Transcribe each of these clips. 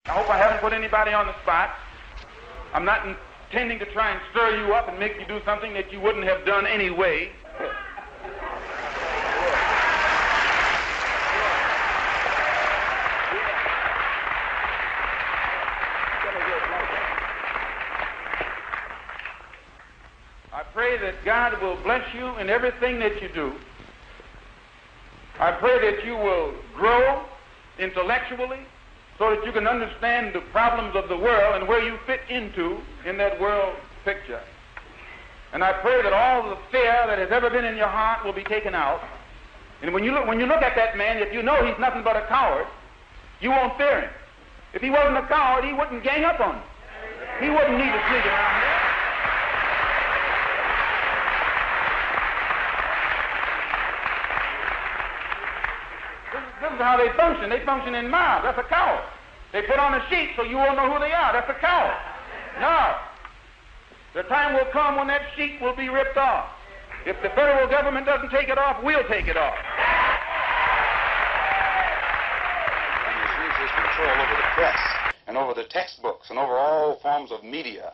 I hope I haven't put anybody on the spot. I'm not intending to try and stir you up and make you do something that you wouldn't have done anyway. I pray that God will bless you in everything that you do. I pray that you will grow intellectually so that you can understand the problems of the world and where you fit into in that world picture. And I pray that all the fear that has ever been in your heart will be taken out. And when you look at that man, if you know he's nothing but a coward, you won't fear him. If he wasn't a coward, he wouldn't gang up on you. He wouldn't need to sneak around here. This is how they function. They function in mobs. That's a coward. They put on a sheet so you won't know who they are. That's a coward. No. The time will come when that sheet will be ripped off. If the federal government doesn't take it off, we'll take it off. He uses control over the press and over the textbooks and over all forms of media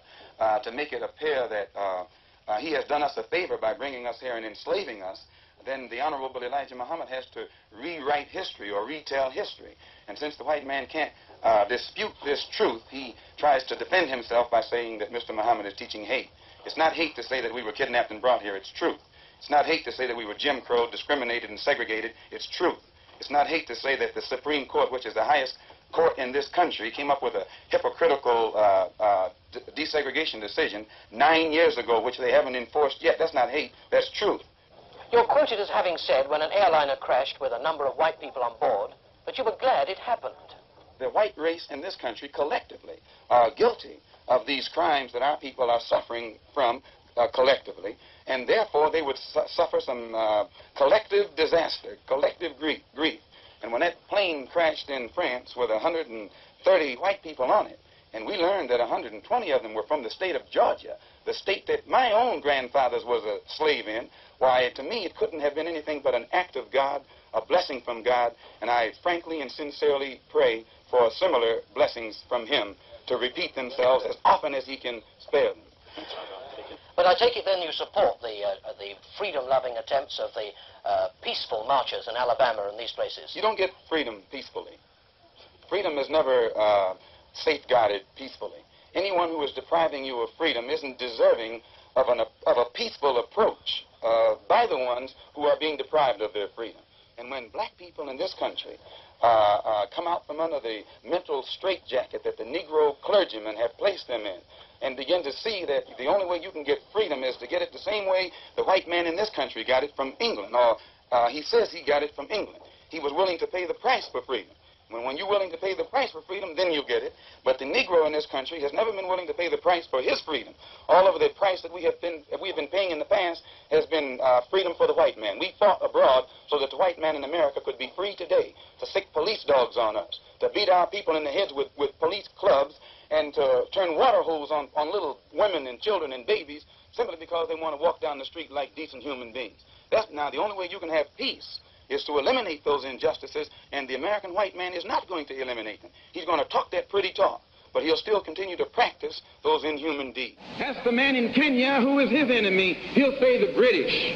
to make it appear that he has done us a favor by bringing us here and enslaving us. Then the Honorable Elijah Muhammad has to rewrite history or retell history. And since the white man can't dispute this truth, he tries to defend himself by saying that Mr. Muhammad is teaching hate. It's not hate to say that we were kidnapped and brought here. It's truth. It's not hate to say that we were Jim Crow, discriminated and segregated. It's truth. It's not hate to say that the Supreme Court, which is the highest court in this country, came up with a hypocritical desegregation decision 9 years ago, which they haven't enforced yet. That's not hate. That's truth. You're quoted as having said when an airliner crashed with a number of white people on board that you were glad it happened. The white race in this country collectively are guilty of these crimes that our people are suffering from collectively, and therefore they would suffer some collective disaster, collective grief. And when that plane crashed in France with 130 white people on it, and we learned that 120 of them were from the state of Georgia, the state that my own grandfather's was a slave in, why, to me, it couldn't have been anything but an act of God, a blessing from God, and I frankly and sincerely pray for similar blessings from him to repeat themselves as often as he can spare them. But I take it then you support the freedom-loving attempts of the peaceful marchers in Alabama and these places. You don't get freedom peacefully. Freedom is never safeguarded peacefully. Anyone who is depriving you of freedom isn't deserving of a peaceful approach by the ones who are being deprived of their freedom. And when black people in this country come out from under the mental straitjacket that the Negro clergymen have placed them in and begin to see that the only way you can get freedom is to get it the same way the white man in this country got it from England, or he says he got it from England. He was willing to pay the price for freedom. When you're willing to pay the price for freedom, then you get it. But the Negro in this country has never been willing to pay the price for his freedom. All of the price that we have been paying in the past has been freedom for the white man. We fought abroad so that the white man in America could be free today to sick police dogs on us, to beat our people in the heads with police clubs, and to turn water hoses on little women and children and babies simply because they want to walk down the street like decent human beings. That's now the only way you can have peace is to eliminate those injustices, and the American white man is not going to eliminate them. He's going to talk that pretty talk, but he'll still continue to practice those inhuman deeds. Ask the man in Kenya who is his enemy, he'll say the British.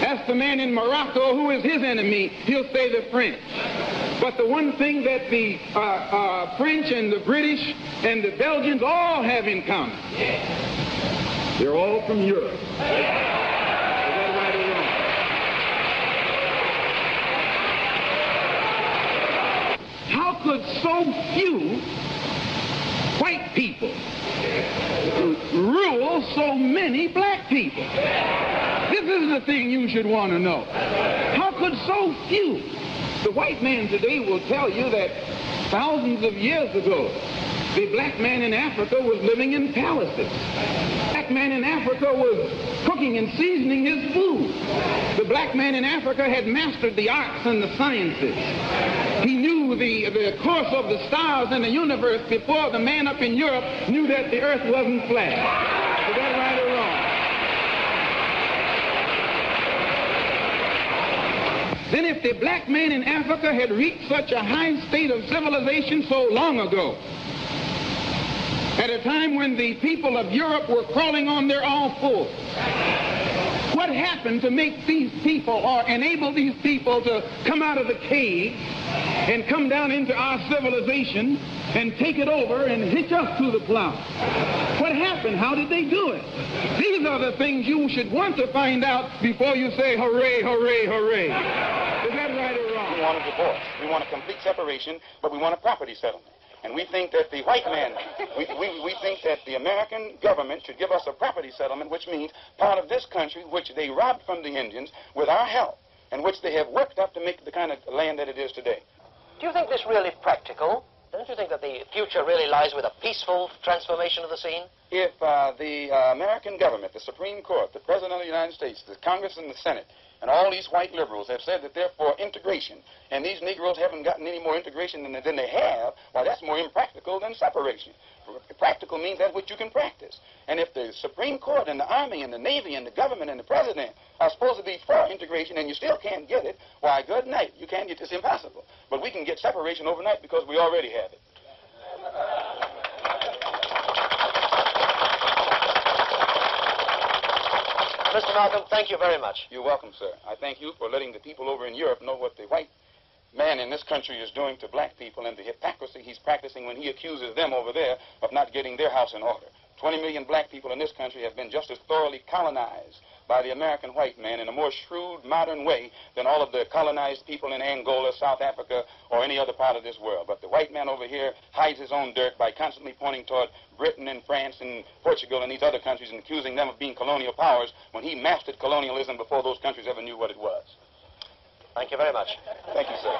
Ask the man in Morocco who is his enemy, he'll say the French. But the one thing that the French and the British and the Belgians all have in common, they're all from Europe. How could so few white people rule so many black people? This is the thing you should want to know. How could so few? The white man today will tell you that thousands of years ago, the black man in Africa was living in palaces. The black man in Africa was cooking and seasoning his food. The black man in Africa had mastered the arts and the sciences. He knew the course of the stars in the universe before the man up in Europe knew that the earth wasn't flat. Is that right or wrong? than if the black man in Africa had reached such a high state of civilization so long ago, at a time when the people of Europe were crawling on their all fours. What happened to make these people, or enable these people to come out of the cave and come down into our civilization and take it over and hitch us to the plow? What happened? How did they do it? These are the things you should want to find out before you say hooray, hooray, hooray. Is that right or wrong? We want a divorce. We want a complete separation, but we want a property settlement. And we think that the white man, we think that the American government should give us a property settlement, which means part of this country, which they robbed from the Indians with our help, and which they have worked up to make the kind of land that it is today. Do you think this really practical? Don't you think that the future really lies with a peaceful transformation of the scene? If the American government, the Supreme Court, the President of the United States, the Congress and the Senate, and all these white liberals have said that they're for integration, and these Negroes haven't gotten any more integration than they have, well, that's more impractical than separation. Practical means that's what you can practice. And if the Supreme Court and the Army and the Navy and the government and the President are supposed to be for integration and you still can't get it, why, good night. You can't get this. Impossible. But we can get separation overnight because we already have it. Mr. Malcolm, thank you very much. You're welcome, sir. I thank you for letting the people over in Europe know what the white man in this country is doing to black people and the hypocrisy he's practicing when he accuses them over there of not getting their house in order. 20 million black people in this country have been just as thoroughly colonized by the American white man in a more shrewd, modern way than all of the colonized people in Angola, South Africa, or any other part of this world. But the white man over here hides his own dirt by constantly pointing toward Britain and France and Portugal and these other countries and accusing them of being colonial powers when he mastered colonialism before those countries ever knew what it was. Thank you very much. Thank you, sir.